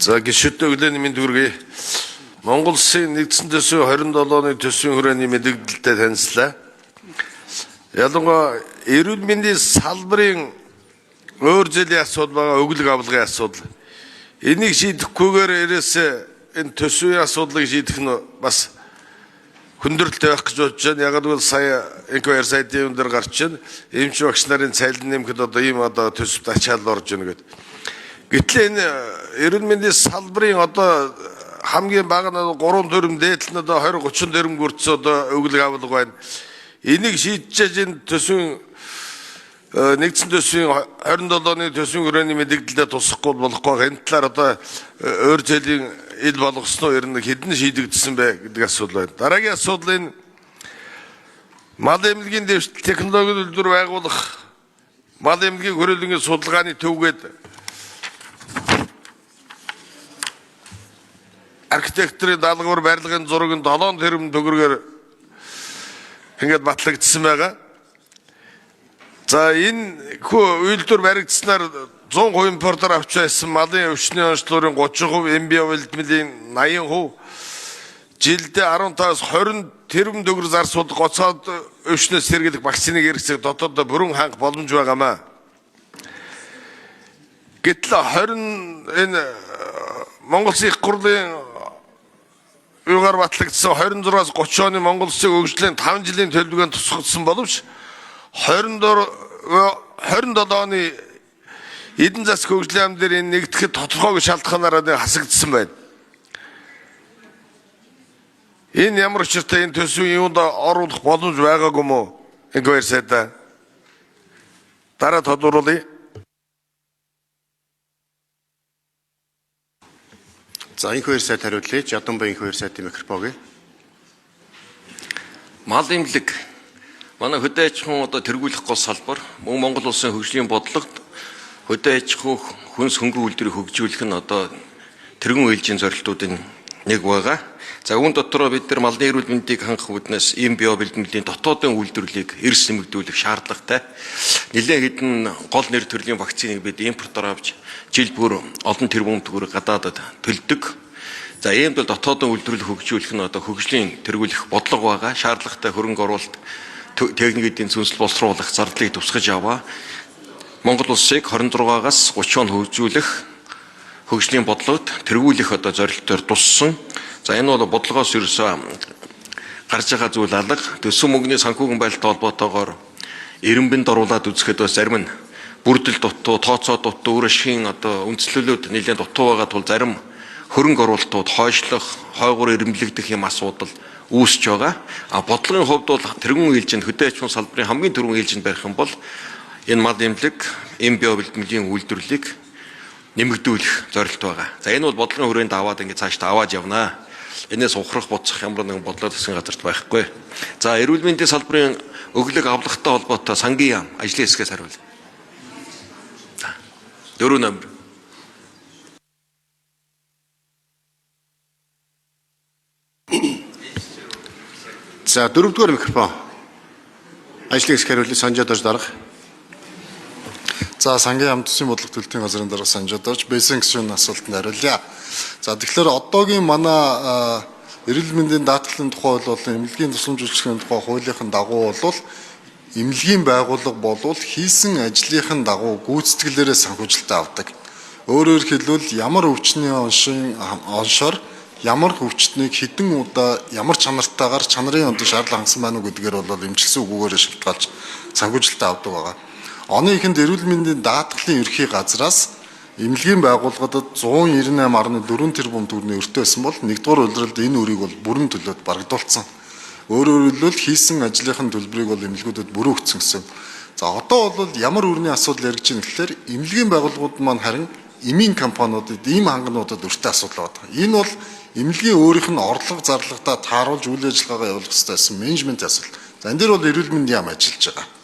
За гişütte өглөөний дүргээ Монгол Улсын нэгдсэн төсвийн 27 оны төсвийн хүрээний мэдээлэлтэй танилцлаа. Ялангуяа эрүүл мэндийн салбарын өөр зэлийн асуудал байгаа өглөг авалгын асуудал. Энийг шийдэхгүйгээр ерөөсөө энэ төсвийн асуудлыг шийдэх нь бас хүндрэлтэй байх гэж бодож байна. Яг л сая инквайр сайтын дээр гарч байна. Эмч багш нарын цалин нэмэхэд одоо ийм төсөвт ачаал орж байна гэдэг. Гэтэл энэ эрүүл мэндийн салбарын одоо хамгийн бага нь 3 төгрөг дээдл нь одоо 20-30 төгрөг хүртэл одоо өглөг авалга байна. Энийг шийдэж энэ төсвийн нэгдсэн төсвийн 27 оны төсвийн хүрээний мэдээлэлд тусахгүй болохгүй. Энэ талаар одоо өөр зэлийн ил болгосноо ер нь хэдэн шийдэгдсэн бэ гэдэг асуудал байна. Дараагийн асуудал энэ мал эмнэлгийн дэвшил технологийн үйлдвэр байгуулах мал эмнэлгийн хөрөлөнгийн судалгааны төвгээд архитекторын даалгавар барилгын зураг нь 7 тэрбум төгрөгөөр ингээд батлагдсан байгаа. За энэ үйлдвэр баригдсанаар 100% импортоор авч байсан малын өвчнөний онцлогын 30%, эмбио бэлтгэлийн 80%, жилдээ 15-аас 20 тэрбум төгрөг зар суулгах гоцоод өвчнөөс сэргийлэх вакциныг хэрэгцээг дотооддоо бүрэн хангах боломж байгаамаа. Гэтэл 20 энэ Монгол Улсын их хурлын юугаар батлагдсан 26-аас 30 оны Монгол Улсын хөгжлийн 5 жилийн төлөвлөгөөнд тусгагдсан боловч 27 оны эдийн засаг хөгжлийн ам дээр энэ нэгдэхэд тодорхой шалтгаанаар хасагдсан байна. Энэ ямар учиртай энэ төсвийн юунд оруулах боломж байгаагүй мó? Инквайр сайта дараа тодруулъя. За инквайр сайт хариулъя. Жадамбай инквайр сайтын микрофон. Мал эмнэлэг манай хөдөө аж ахуйн одоо тэргүүлэх гол салбар мөн Монгол Улсын хөгжлийн бодлогод хөдөө аж ахуй хүнс хөнгөн үйлдвэрийг хөгжүүлэх нь одоо тэргүүн ээлжийн зорилтуудын нэг байгаа. За үүн дотроо бид нар малны эрүүл мэндийг хангах үүднээс ийм био бэлтгэлийн дотоодын үйлдвэрлэлийг эрс нэмэгдүүлэх шаардлагатай. Нэлээд хэдэн гол нэр төрлийн вакциныг бид импортоор авч жил бүр олон тэрбум төгрөг гадаадад төлдөг. За иймд бол дотоодын үйлдвэрлэл хөгжүүлэх нь одоо хөгжлийн тэргүүлэх бодлого байгаа. Шаардлагатай хөрөнгө оруулалт техник эдийн засаг боловсруулах зардлыг тусгаж аваа. Монгол Улсыг 26-аас 30 он хөгжүүлэх хөгжлийн бодлогод тэргүүлэх одоо зорилтоор туссан. За энэ бол бодлогоос ерөөсөө гарч байгаа зүйл алга. Төсөв мөнгөний санхүүгийн байлттай холбоотойгоор эренбэнд оруулаад үзэхэд бас зарим нь бүрдэл дутуу, тооцоо дутуу, өөр ашигын одоо үндслэлүүд нэлээд дутуу байгаа тул зарим хөрөнгө оруулалтууд хойшлох, хойгуур эренблэгдэх юм асуудал үүсэж байгаа. А бодлогын хувьд бол тэргүүн ээлжинд хөдөө аж ахуйн салбарын хамгийн түрүүн ээлжинд барих юм бол энэ мал эмнэлэг, эмбио бэлтгэлийн үйлдвэрлэлийг нэмэгдүүлэх зорилт байгаа. За энэ бол бодлогын хүрээнд аваад ингээд цаашдаа аваад явнаа. Энээс ухрах буцах ямар нэгэн бодлого засгийн газарт байхгүй. За эрүүл мэндийн салбарын өглөг авлагтай холбоотой сангийн яам ажлын хэсгээс хариулъя. За 4 номер. За 4-р микрофон. Ажлын хэсэг хариулъя. Санжаадаж дарга. За сангийн яам төсвийн бодлого төлтийн газрын дарга Санжаадаж бэсэн гишүүн асуултанд хариулъя. За тэгэхээр одоогийн манай эрүүл мэндийн даатгалын тухай бол эмнэлгийн тусламж үйлчилгээний тухай хуулийнхын дагуу бол эмнэлгийн байгууллага болвол хийсэн ажлынхын дагуу гүйцэтгэлээрээ санхүүжилтээ авдаг. Өөрөөр хэлбэл ямар өвчний оншоор ямар өвчтнийг хэдэн удаа ямар чанартаагаар чанарын одоо шаардлага хангасан байна уу гэдгээр бол эмчилсэн үгүүгээр шалтгаалж санхүүжилтээ авдаг байгаа. Оны эхэнд эрүүл мэндийн даатгалын ерхий газраас эмнэлгийн байгууллагуудад 198.4 тэрбум төгрөгийн өртөө байсан бол нэгдүгээр улиралд энэ өрийг бол бүрэн төлөөд барагдуулсан. Өөрөөр хэлбэл хийсэн ажлынхын төлбөрийг бол эмнэлгүүдэд бүрэн өгсөн гэсэн. За одоо бол ямар өрний асуудал яригдж байна гэхээр эмнэлгийн байгууллагууд маань харин эмийн компаниудад ийм хангануудад өртөө асуудал байна. Энэ бол эмнэлгийн өөрийнх нь орлого зарлагтаа тааруулж үйл ажиллагаагаа явуулах хэрэгтэй байсан менежментийн асуудал. За энэ дээр бол эрүүл мэндийн яам ажиллаж байгаа.